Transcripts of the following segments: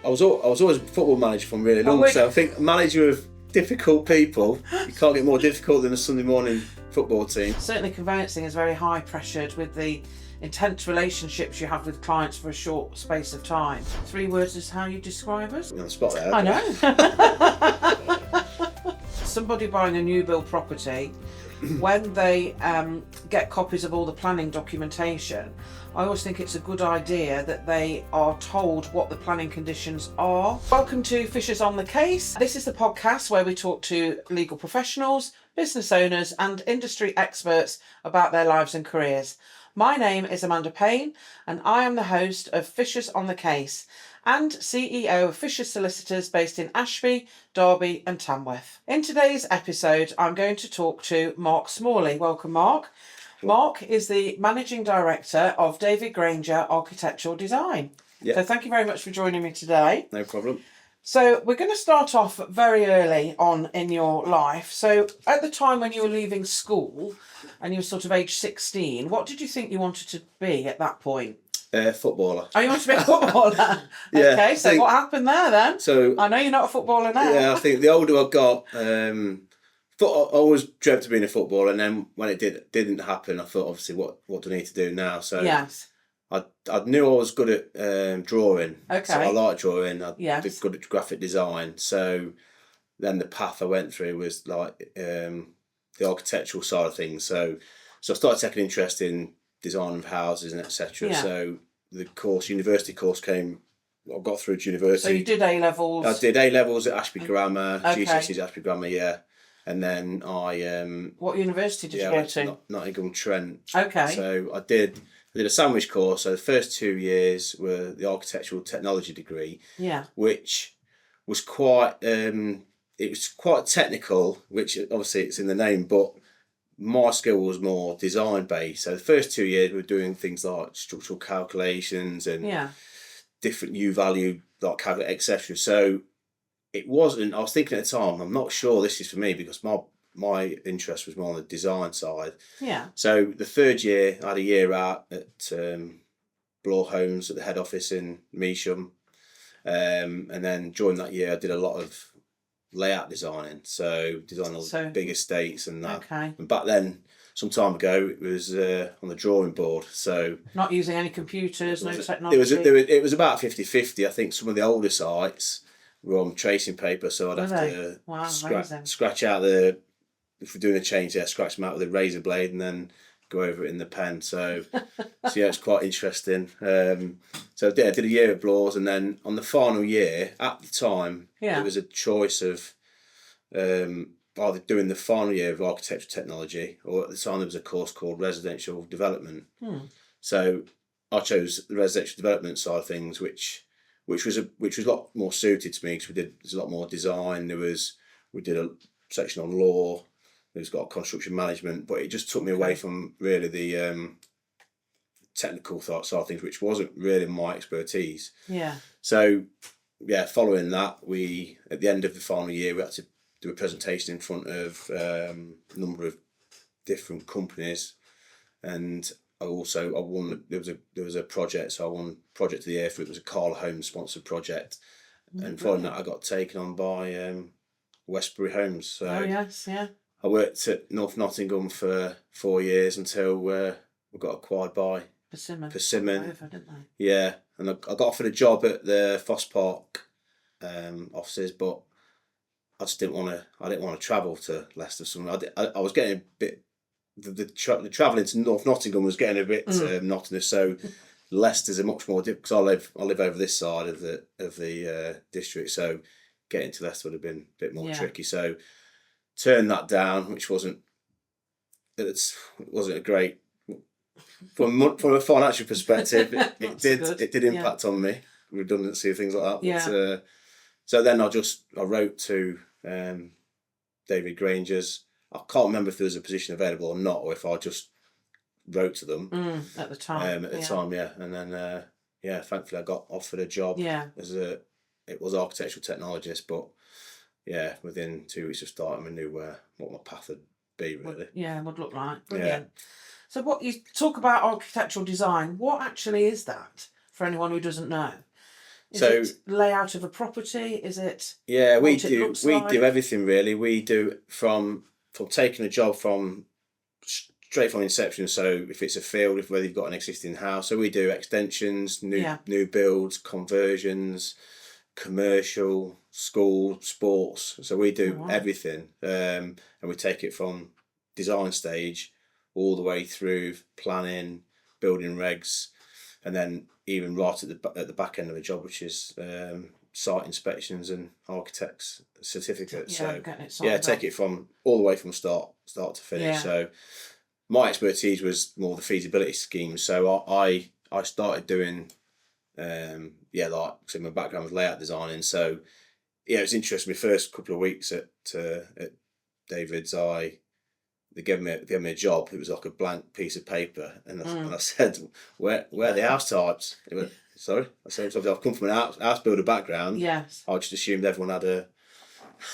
I was always a football manager from really long, so I think manager of difficult people, you can't get more difficult than a Sunday morning football team. Certainly conveyancing is very high pressured with the intense relationships you have with clients for a short space of time. 3 words is how you describe us? You're on the spot there. I know. Somebody buying a new build property, when they get copies of all the planning documentation, I always think it's a good idea that they are told what the planning conditions are. Welcome to Fishers on the Case. This is the podcast where we talk to legal professionals, business owners and industry experts about their lives and careers. My name is Amanda Payne and I am the host of Fishers on the Case and CEO of Fishers Solicitors based in Ashby, Derby and Tamworth. In today's episode, I'm going to talk to Mark Smalley. Welcome, Mark. Mark is the Managing Director of David Granger Architectural Design. Yeah. So thank you very much for joining me today. No problem. So we're going to start off very early on in your life. So at the time when you were leaving school and you were sort of age 16, what did you think you wanted to be at that point? Footballer. Oh, you wanted to be a footballer? Yeah, okay, so what happened there then? So I know you're not a footballer now. Yeah, I think the older I got, I always dreamt of being a footballer, and then when it didn't happen, I thought, obviously, what do I need to do now? So yes. I knew I was good at drawing. Okay. So I like drawing. I yes. did good at graphic design. So then the path I went through was like the architectural side of things. So I started taking interest in design of houses and etc. Yeah. So the university course came. I got through to university. So you did A-levels? I did A-levels at Ashby Grammar, Okay. GCSEs at Ashby Grammar, yeah. And then I... what university did you go to? Nottingham Trent. Okay. So I did a sandwich course. So the first 2 years were the architectural technology degree. Yeah. Which was quite... it was quite technical, which obviously it's in the name, but my skill was more design based. So the first 2 years we were doing things like structural calculations and different U value like calculate, etc. So it wasn't. I was thinking at the time, I'm not sure this is for me because my interest was more on the design side. Yeah. So the third year, I had a year out at Bloor Homes at the head office in Measham, and then during that year, I did a lot of layout designing. So designing all the big estates and that. Okay. And back then, some time ago, it was on the drawing board. So not using any computers, no technology. It was about 50-50. I think some of the older sites were on tracing paper, so I'd have to scratch out if we're doing a change there, scratch them out with a razor blade and then go over it in the pen. So yeah, it's quite interesting. So I did a year at Bloor's, and then on the final year, at the time, it was a choice of either doing the final year of architectural technology, or at the time there was a course called residential development. So I chose the residential development side of things, which was a lot more suited to me because there's a lot more design. We did a section on law. There's got construction management, but it just took me away from really the technical side of things, which wasn't really my expertise. Yeah. So yeah, following that, at the end of the final year, we had to do a presentation in front of a number of different companies, and I won. There was a project, so I won Project of the Year for it. Was a Carl Holmes sponsored project, and following that, I got taken on by Westbury Homes. So yes, yeah. I worked at North Nottingham for 4 years until we got acquired by Persimmon. Didn't they? Yeah, and I got offered a job at the Foss Park offices, but I just didn't want to. I didn't want to travel to Leicester. I was getting a bit. The travelling to North Nottingham was getting a bit monotonous. So Leicester's a much more because I live over this side of the district. So getting to Leicester would have been a bit more tricky. So turned that down, which wasn't a great from a financial perspective. It did impact on me, redundancy, things like that. Yeah. But, so then I wrote to David Granger's. I can't remember if there was a position available or not, or if I just wrote to them at the time. And then thankfully I got offered a job it was architectural technologist, but yeah, within 2 weeks of starting, I knew what my path would be really. Would look like. Brilliant. Yeah. So what you talk about architectural design, what actually is that for anyone who doesn't know? Is it layout of a property? Is it? Yeah, we do everything really. We do from taking a job from straight from inception. So if it's a field, whether you've got an existing house, so we do extensions, new builds, conversions, commercial, school, sports. So we do everything, and we take it from design stage all the way through planning, building regs, and then even right at the back end of the job, which is site inspections and architects certificates. Take it from all the way from start to finish. So my expertise was more the feasibility schemes. So I started doing my background was layout designing. So it was interesting. My first couple of weeks at David's, they gave me a job. It was like a blank piece of paper, and I said, "Where are the house types?" He went, "Sorry." I said, "I've come from an house builder background. Yes. I just assumed everyone had a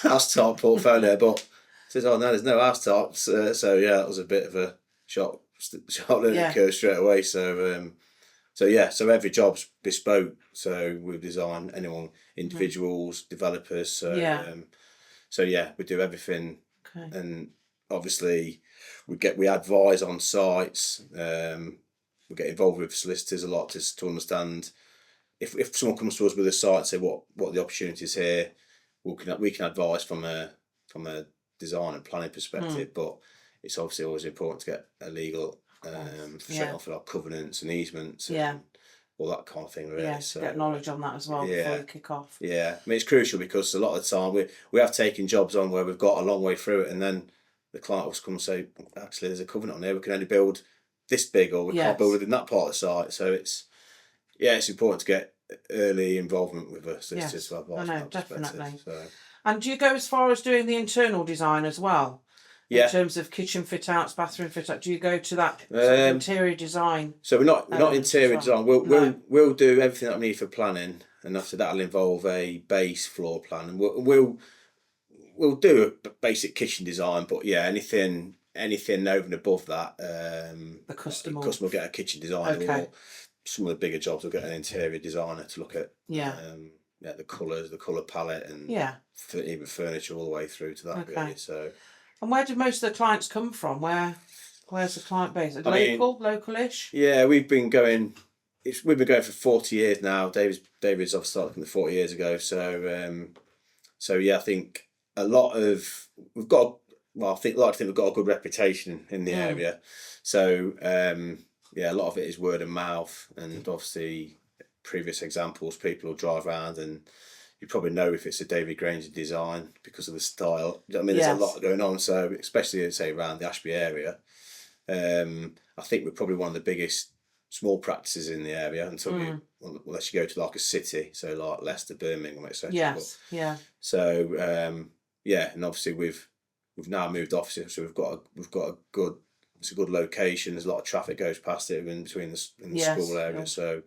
house type portfolio, but I said, "Oh no, there's no house types." That was a bit of a shock learning curve straight away. So every job's bespoke. So we've designed individuals, developers. We do everything, and obviously we advise on sites. We get involved with solicitors a lot to understand if someone comes to us with a site and say what the opportunities here, we can advise from a design and planning perspective, but it's obviously always important to get a legal straight off like covenants and easements and all that kind of thing really. Yeah, so get knowledge on that as well before you kick off. Yeah, I mean it's crucial because a lot of the time we have taken jobs on where we've got a long way through it, and then the client will come and say, actually there's a covenant on there, we can only build this big, or we can't build within that part of the site. So it's important to get early involvement with us solicitors to advise. I know, definitely. And do you go as far as doing the internal design as well? In terms of kitchen fit outs, bathroom fit out, do you go to that sort of interior design? So we're not interior design. We'll do everything that we need for planning, and after that'll involve a base floor plan, and we'll do a basic kitchen design, but anything over and above that, the customer will get a kitchen designer, or some of the bigger jobs will get an interior designer to look at the colours, the colour palette, and even furniture all the way through to that really. So. And where do most of the clients come from? Where's the client base? Local-ish? Yeah, we've been going for 40 years now. David's obviously started 40 years ago. I think a lot of we've got. Well, I think we've got a good reputation in the area. So a lot of it is word of mouth, and obviously previous examples, people will drive around and you probably know if it's a David Granger design because of the style. I mean, there's a lot going on. So especially say around the Ashby area, I think we're probably one of the biggest small practices in the area unless you go to like a city, so like Leicester, Birmingham, etc. Yes, So and obviously we've now moved offices, so we've got a good. It's a good location. There's a lot of traffic goes past it in between the school area. Yeah. So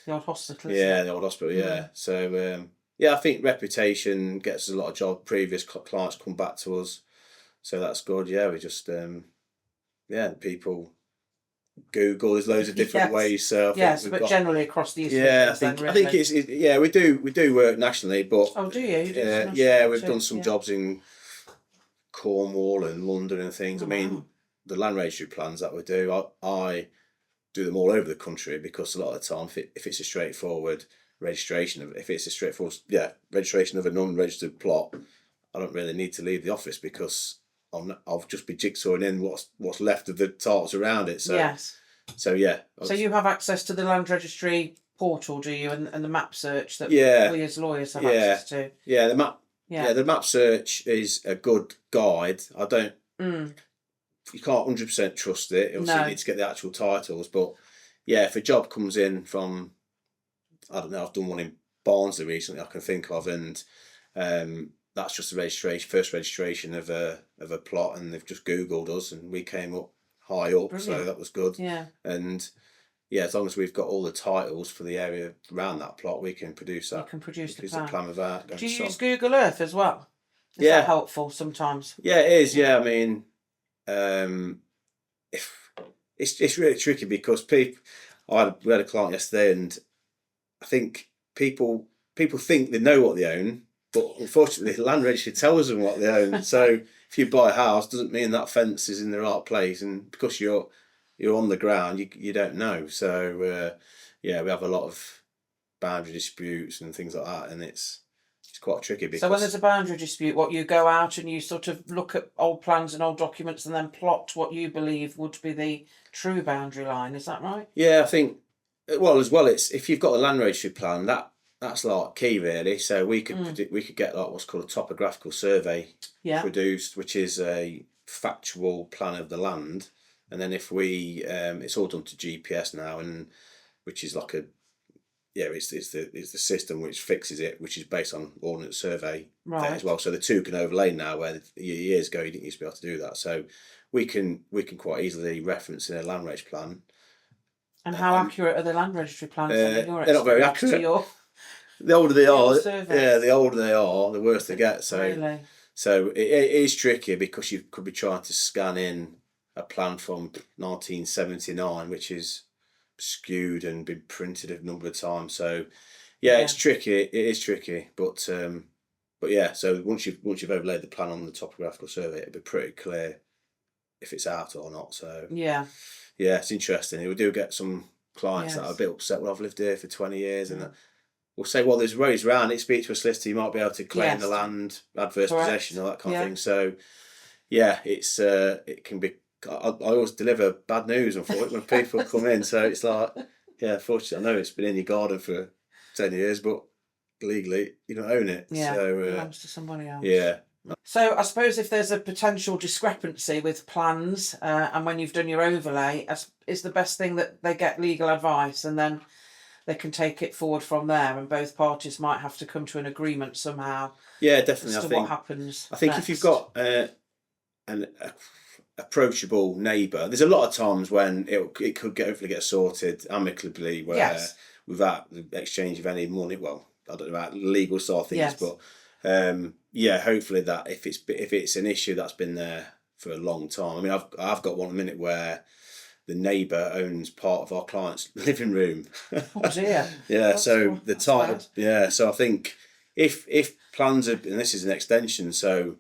the old hospital. The old hospital. Yeah. So I think reputation gets us a lot of jobs. Previous clients come back to us, so that's good. Yeah, we just people Google. There's loads of different ways. So generally across the East. I think it's we do work nationally, but do you? We've done some jobs in Cornwall and London and things. I mean, the land registry plans that we do, I do them all over the country because a lot of the time, if it's a straightforward registration of a non-registered plot, I don't really need to leave the office because I'll just be jigsawing in what's left of the titles around it. So So you have access to the land registry portal, do you, and the map search that we as lawyers have access to? Yeah, the map. Yeah, the map search is a good guide. I don't. You can't 100% trust it. Obviously, you need to get the actual titles. But if a job comes in from, I don't know, I've done one in Barnsley recently I can think of, and that's just the first registration of a plot, and they've just Googled us, and we came up high up. Brilliant. So that was good. Yeah. And as long as we've got all the titles for the area around that plot, we can produce that. You can produce the plan of that. Do you use Google Earth as well? Is that helpful sometimes? Yeah, it is. Yeah, I mean, it's really tricky because we had a client yesterday, and I think people think they know what they own, but unfortunately the land registry tells them what they own. So if you buy a house, doesn't mean that fence is in the right place, and because you're on the ground, you don't know. So we have a lot of boundary disputes and things like that, and it's quite tricky. Because so when there's a boundary dispute, what, you go out and you sort of look at old plans and old documents and then plot what you believe would be the true boundary line, is that right? Yeah, I think, it's if you've got a land registry plan, that's like key really. So we could get like what's called a topographical survey produced, which is a factual plan of the land, and then if we it's all done to GPS now, and which is like it's the system which fixes it, which is based on ordnance survey as well. So the two can overlay now, where years ago you didn't used to be able to do that. So we can quite easily reference in a land reg plan. And how accurate are the land registry plans? They're not very accurate. The older they are, the older they are, the worse they get. So really? So it is tricky, because you could be trying to scan in a plan from 1979, which is skewed and been printed a number of times. So it's tricky. It is tricky, but yeah. So once you've overlaid the plan on the topographical survey, it'll be pretty clear if it's out or not. So yeah, it's interesting. We do get some clients that are a bit upset. Well, I've lived here for 20 years, and we'll say, well, there's roads around it. Speak to a solicitor. You might be able to claim the land, adverse possession, all that kind of thing. So it's it can be. I always deliver bad news, unfortunately, when people come in. So it's like, fortunately, I know it's been in your garden for 10 years, but legally you don't own it. Yeah, so, it belongs to somebody else. Yeah. So I suppose if there's a potential discrepancy with plans and when you've done your overlay, is the best thing that they get legal advice, and then they can take it forward from there, and both parties might have to come to an agreement somehow. Yeah, definitely. As to what happens. I think if you've got an approachable neighbour, there's a lot of times when it could hopefully get sorted amicably, where without the exchange of any money. Well, I don't know about legal side of things, but hopefully that if it's an issue that's been there for a long time. I mean, I've got one minute where the neighbour owns part of our client's living room. Oh dear. So the title. So I think if plans are, and this is an extension, so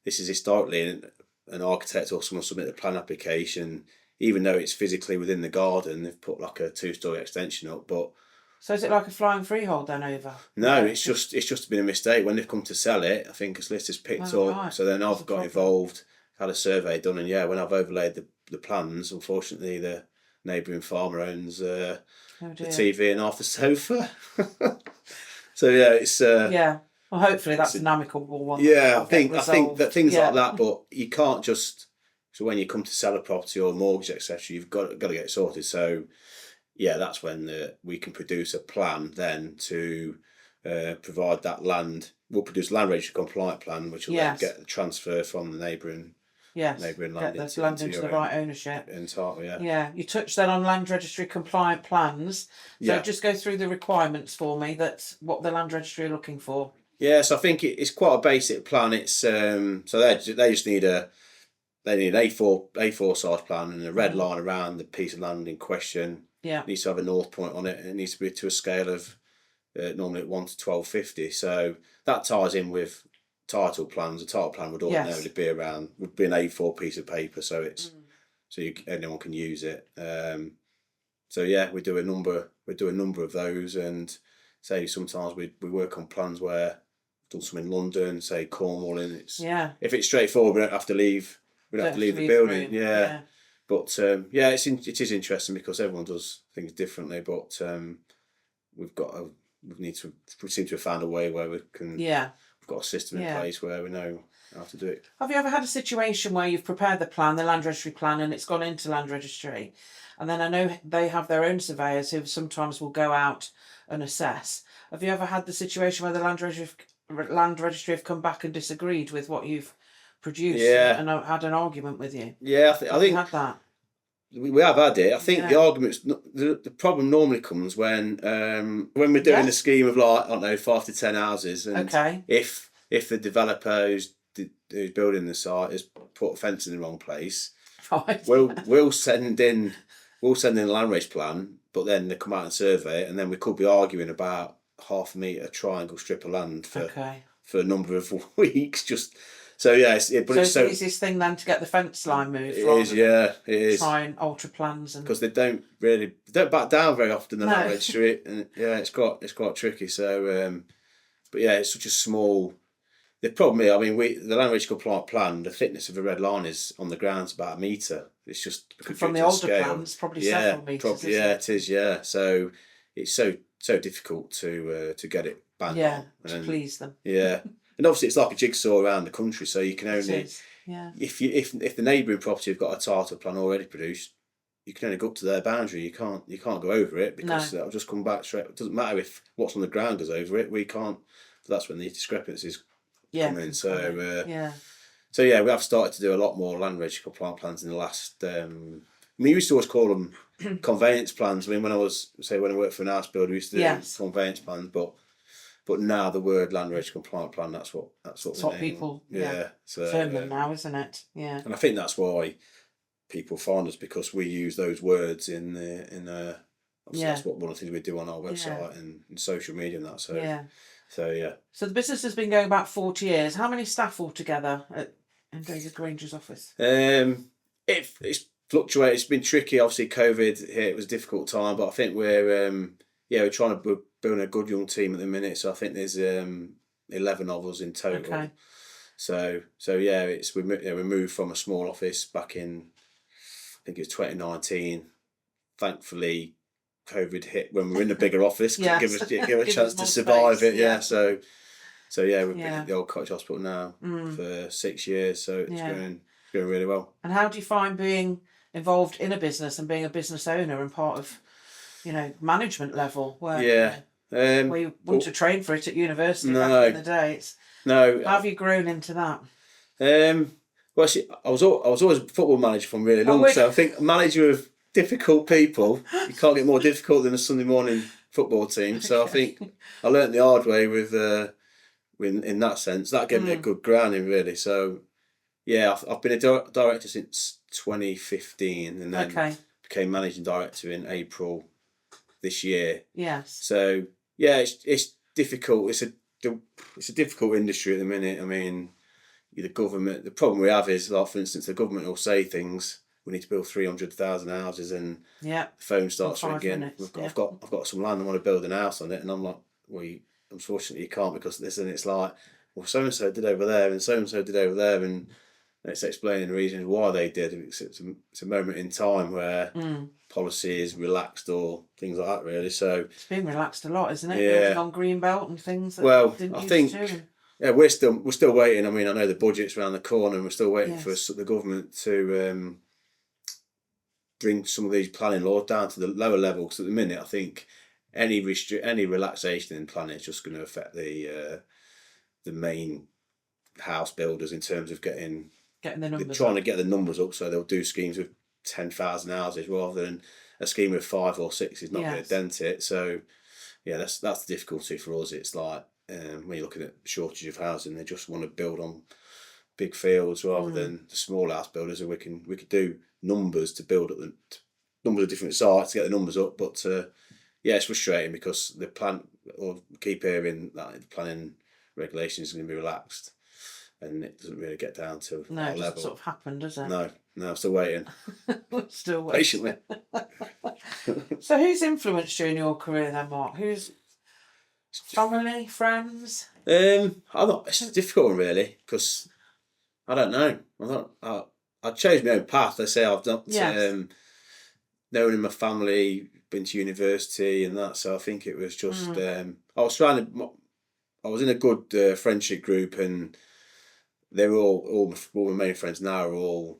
this is historically an architect or someone submit a plan application, even though it's physically within the garden, they've put like a 2-story extension up. But so is it like a flying freehold then over? No, it's just been a mistake. When they've come to sell it, I think a solicitor's picked up. Right. So then I've got involved, had a survey done, and when I've overlaid the plans, unfortunately the neighbouring farmer owns the TV and half the sofa. So it's well, hopefully that's an amicable one. I think that things like that, but you can't just. So when you come to sell a property or mortgage, etc., you've got to get it sorted. So that's when we can produce a plan then to provide that land. We'll produce a land registry compliant plan, which will then get the transfer from the neighbouring land into the right ownership. Entirely, you touched then on land registry compliant plans. So just go through the requirements for me. That's what the land registry are looking for. So I think it's quite a basic plan. It's so they just need an A4 size plan and a red line around the piece of land in question. It needs to have a north point on it, and it needs to be to a scale of normally at 1 to 1250. So that ties in with title plans. A title plan would ordinarily be an A4 piece of paper, so it's anyone can use it. We do a number of those, and say sometimes we work on plans where we've done some in London, say Cornwall, and if it's straightforward, we don't have to leave the building. But it is interesting because everyone does things differently. But we seem to have found a way where we can. We've got a system in place where we know how to do it. Have you ever had a situation where you've prepared the plan, the land registry plan, and it's gone into land registry, and then I know they have their own surveyors who sometimes will go out and assess. Have you ever had the situation where the land registry have come back and disagreed with what you've produced and had an argument with you? I think had that. We have had it. I think the arguments. The problem normally comes when we're doing a scheme of 5 to 10 houses, and if the developer who's building the site has put a fence in the wrong place, we'll send in a land reg plan, but then they come out and survey it, and then we could be arguing about half a metre triangle strip of land for a number of weeks. Just so yeah, it's the easiest thing then to get the fence line moved. It is, yeah, it is. Try and alter plans, and because they don't back down very often in that registry, and yeah, it's quite tricky. So, but yeah, it's such a small. The problem is, I mean, the land registry compliant plan, the thickness of the red line is on the ground about 1 metre. It's just from the older plans, probably several metres. It is. Yeah, so it's so difficult to get it bang on. To please them. Yeah, and obviously it's like a jigsaw around the country, so you can only if the neighbouring property have got a title plan already produced, you can only go up to their boundary. You can't go over it because that'll just come back straight. It doesn't matter if what's on the ground goes over it. We can't. That's when these discrepancies come in. So we have started to do a lot more land registry compliant plans in the last. We used to always call them conveyance plans. I mean, when I worked for an house builder, we used to do conveyance plans, but now the word land registry compliant plan, that's what people term them now, isn't it? Yeah. And I think that's why people find us, because we use those words in that's what one of the things we do on our website and social media and that. So the business has been going about 40 years. How many staff altogether in David Granger's office? It's fluctuated. It's been tricky. Obviously, COVID hit. It was a difficult time, but I think we're trying to build a good young team at the minute. So I think there's 11 of us in total. Okay. So we moved from a small office back in, I think it was 2019. Thankfully, COVID hit when we were in a bigger office. Give us a chance to survive space, it. Yeah. So we've been at the old cottage hospital now for 6 years. So it's going really well. And how do you find being involved in a business and being a business owner and part of, management level where you want to train for it at university back in the day? How have you grown into that? Well, actually, I was always a football manager from really long. So I think manager of difficult people, you can't get more difficult than a Sunday morning football team. So I think I learnt the hard way with in that sense. That gave me a good grounding, really. So yeah, I've been a director since 2015, and then became managing director in April this year. Yes. So yeah, it's difficult. It's a difficult industry at the minute. I mean, the government. The problem we have is, like, for instance, the government will say things. We need to build 300,000 houses, and the phone starts ringing. I've got some land. I want to build an house on it, and I'm like, well, unfortunately, you can't because this. And it's like, well, so and so did over there, and so and so did over there, and it's explaining the reasons why they did. It's a moment in time where policy is relaxed or things like that, really. So it's been relaxed a lot, isn't it? Building on Greenbelt and things. I think. Yeah, we're still waiting. I mean, I know the budget's around the corner, and we're still waiting for the government to bring some of these planning laws down to the lower level. Because at the minute, I think any relaxation in planning is just going to affect the main house builders in terms of getting the numbers trying to get the numbers up. So they'll do schemes with 10,000 houses rather than a scheme with 5 or 6 is not going to dent it. So yeah, that's the difficulty for us. It's like when you're looking at shortage of housing, they just want to build on big fields rather than the small house builders. And we could do numbers to build up the numbers of different sites to get the numbers up. But it's frustrating because the plan, or keep hearing that the planning regulations is going to be relaxed, and it doesn't really get down to that level. No, it doesn't sort of happen, does it? No, I'm still waiting. Still waiting. Patiently. So who's influenced you in your career then, Mark? Who's family, friends? It's a difficult one, really, because I don't know. I chose my own path. I say I've not no one in my family been to university and that, so I think it was just I was in a good friendship group, and they were all my main friends now are all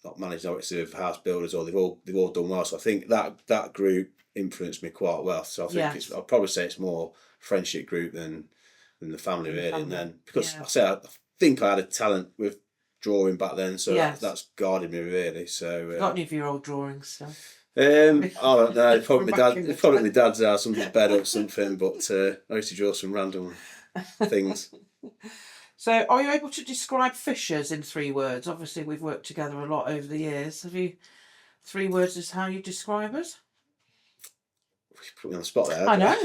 not managing directors of house builders, or they've all done well. So I think that group influenced me quite well. So I think I'd probably say it's more friendship group than the family, really. And then because I think I had a talent with drawing back then, so that's guarded me, really. So got any of your old drawings still? I don't know. Probably my dad's house, something bed or something. But I used to draw some random things. So, are you able to describe Fishers in 3 words? Obviously, we've worked together a lot over the years. Have you 3 words as how you describe us? put me on the spot there. I know.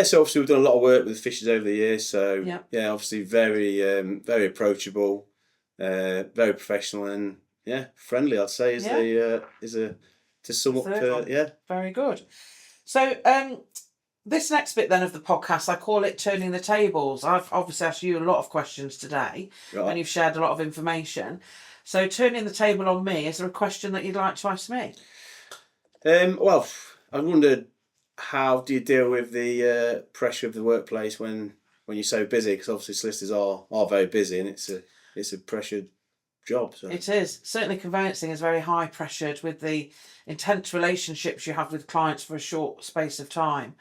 So obviously we've done a lot of work with the fishers over the years. So yeah, obviously very approachable, very professional, and friendly. I'd say is a to sum up. Very good. So this next bit then of the podcast, I call it turning the tables. I've obviously asked you a lot of questions today, and you've shared a lot of information. So turning the table on me, is there a question that you'd like to ask me? Well, I wondered, how do you deal with the pressure of the workplace when you're so busy? Because obviously solicitors are very busy, and it's a pressured job. So. It is. Certainly conveyancing is very high pressured with the intense relationships you have with clients for a short space of time.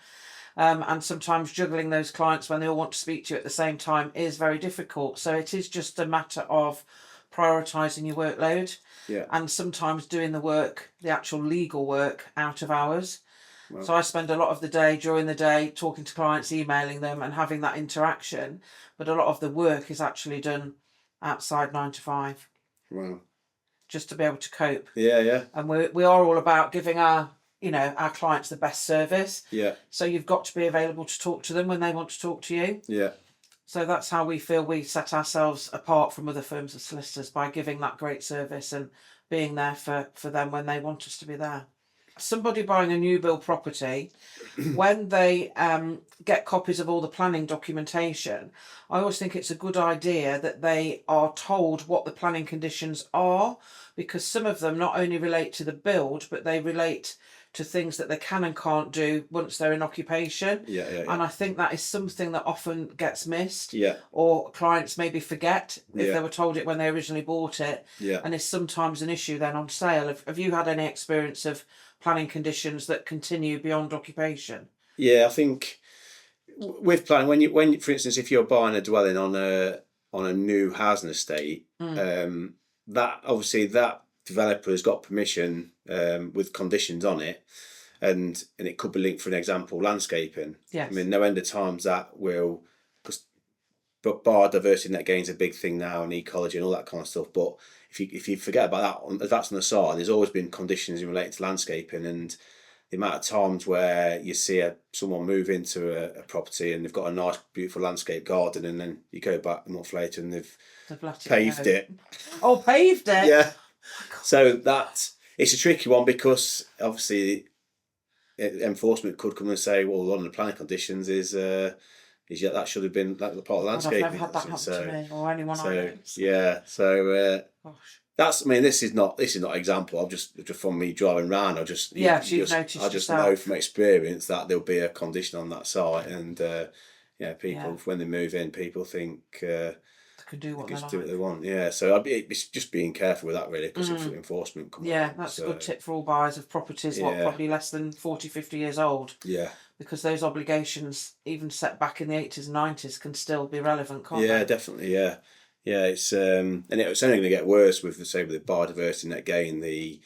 And sometimes juggling those clients when they all want to speak to you at the same time is very difficult. So it is just a matter of prioritising your workload and sometimes doing the actual legal work out of hours. Wow. So I spend a lot of the day during the day talking to clients, emailing them and having that interaction. But a lot of the work is actually done outside 9 to 5. Wow. Just to be able to cope. Yeah. And we are all about giving our clients the best service. Yeah. So you've got to be available to talk to them when they want to talk to you. Yeah. So that's how we feel we set ourselves apart from other firms of solicitors, by giving that great service and being there for them when they want us to be there. Somebody buying a new build property, when they get copies of all the planning documentation, I always think it's a good idea that they are told what the planning conditions are, because some of them not only relate to the build, but they relate to things that they can and can't do once they're in occupation. Yeah. And I think that is something that often gets missed. Yeah. Or clients maybe forget if they were told it when they originally bought it. Yeah. And it's sometimes an issue then on sale. Have you had any experience of planning conditions that continue beyond occupation? Yeah, I think with planning, when for instance, if you're buying a dwelling on a new housing estate, that obviously that developer has got permission with conditions on it, and it could be linked, for an example, landscaping. Yes. I mean, no end of times that will, but biodiversity net gain's a big thing now, and ecology and all that kind of stuff. But if you forget about that, that's on the side. There's always been conditions related to landscaping, and the amount of times where you see someone move into a property and they've got a nice, beautiful landscape garden, and then you go back a month later and they've paved it. Oh, paved it? Yeah. So it's a tricky one, because obviously enforcement could come and say, well, one of the planning conditions is that should have been part of landscaping. I've never had that happen to me or anyone I know. Yeah. So gosh. this is not example. I'm just from me driving around. Noticed know from experience that there'll be a condition on that site, and people when they move in, people think they can do what they want. Yeah, so it's just being careful with that, really, because of enforcement. That's a good tip for all buyers of properties probably less than 40, 50 years old. Yeah. Because those obligations, even set back in the 80s and 90s, can still be relevant, can't they? Yeah, definitely. Yeah. It's and it's only going to get worse with the biodiversity net gain, the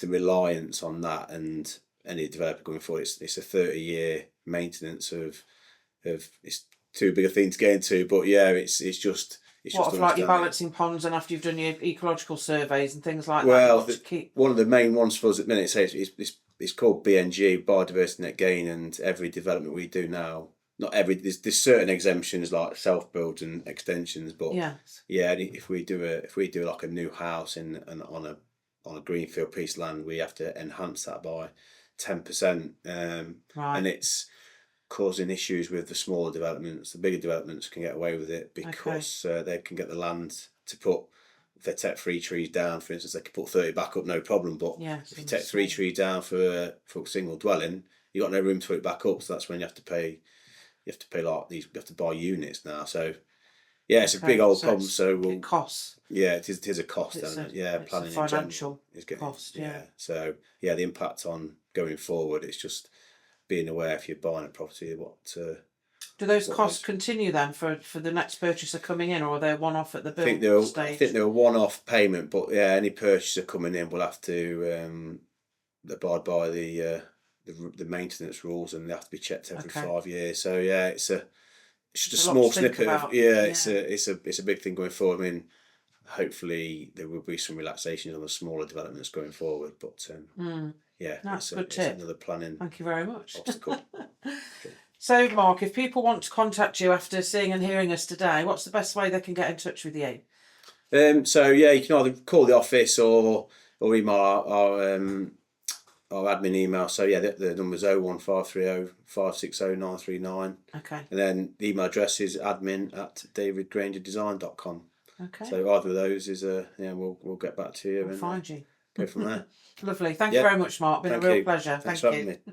reliance on that, and any developer going forward. It's a 30-year maintenance of it's too big a thing to get into, but it's just. What, like your balancing ponds, and after you've done your ecological surveys and things like that? Well, one of the main ones for us at the minute it's called BNG, biodiversity net gain, and every development we do now, not every, there's certain exemptions like self builds and extensions, but if we do like a new house on a greenfield piece of land, we have to enhance that by 10%, and it's causing issues with the smaller developments. The bigger developments can get away with it because they can get the land to put, if they take 3 trees down, for instance, they can put 30 back up, no problem. But if you take 3 trees down for a single dwelling, you've got no room to put it back up. So that's when you have to pay like these. You have to buy units now. So it's a big old problem. So it costs. Yeah, it is a cost. It's planning a financial is getting cost. Yeah. So the impact on going forward, it's just being aware if you're buying a property do those costs continue then for the next purchaser coming in, or are they one-off at the build stage? I think they're a one-off payment, but any purchaser coming in will have to abide by the maintenance rules, and they have to be checked every 5 years. So it's just a small snippet of it's a big thing going forward. I mean, hopefully there will be some relaxations on the smaller developments going forward. But yeah, that's a good tip. It's another planning. Thank you very much. Obstacle. So, Mark, if people want to contact you after seeing and hearing us today, what's the best way they can get in touch with you? So yeah, you can either call the office or email our admin email. So yeah, the number's 01530 560 939. Okay. And then the email address is admin@davidgrangerdesign.com. Okay. So either of those is we'll get back to you. We'll find you. Go from there. Lovely. Thank you very much, Mark. Been a real pleasure. Thanks Thank for you. having me.